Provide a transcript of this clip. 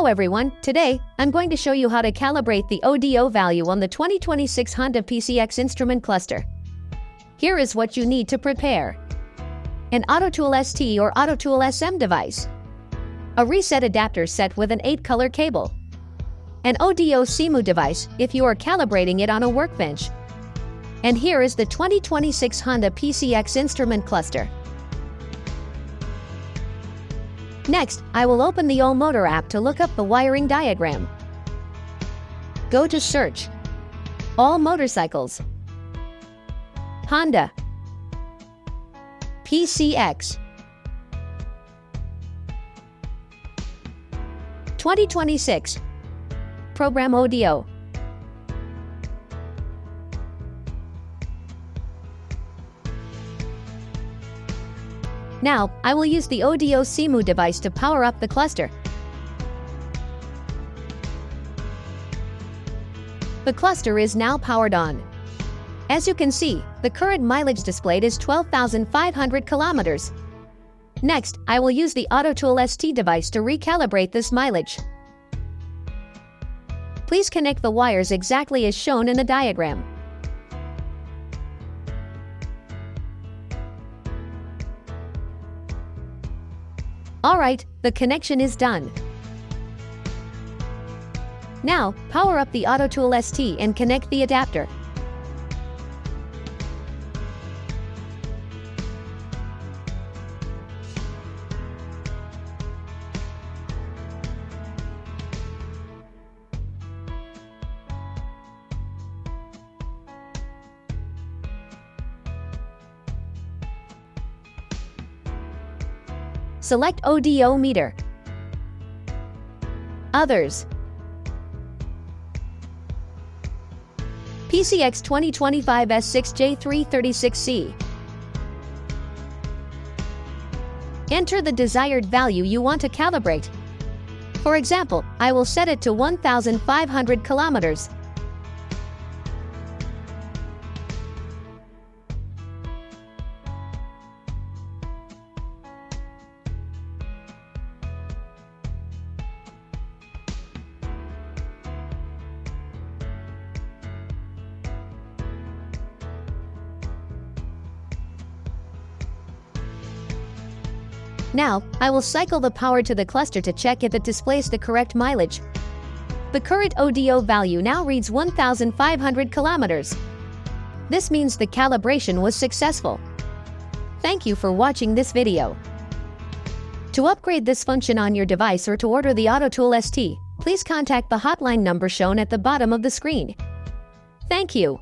Hello everyone, today, I'm going to show you how to calibrate the ODO value on the 2026 Honda PCX instrument cluster. Here is what you need to prepare. An AUTOTOOL ST or AUTOTOOL SM device. A reset adapter set with an 8-color cable. An ODO SIMU device if you are calibrating it on a workbench. And here is the 2026 Honda PCX instrument cluster. Next, I will open the All-Motor app to look up the wiring diagram. Go to Search. All Motorcycles. Honda PCX 2026. Program ODO. Now, I will use the ODO SIMU device to power up the cluster. The cluster is now powered on. As you can see, the current mileage displayed is 12,500 kilometers. Next, I will use the AUTOTOOL ST device to recalibrate this mileage. Please connect the wires exactly as shown in the diagram. Alright, the connection is done. Now, power up the AUTOTOOL ST and connect the adapter. Select ODO meter. Others. PCX 2025 S6J336C. Enter the desired value you want to calibrate. For example, I will set it to 1,500 kilometers. Now, I will cycle the power to the cluster to check if it displays the correct mileage. The current ODO value now reads 1,500 kilometers. This means the calibration was successful. Thank you for watching this video. To upgrade this function on your device or to order the AUTOTOOL ST, please contact the hotline number shown at the bottom of the screen. Thank you.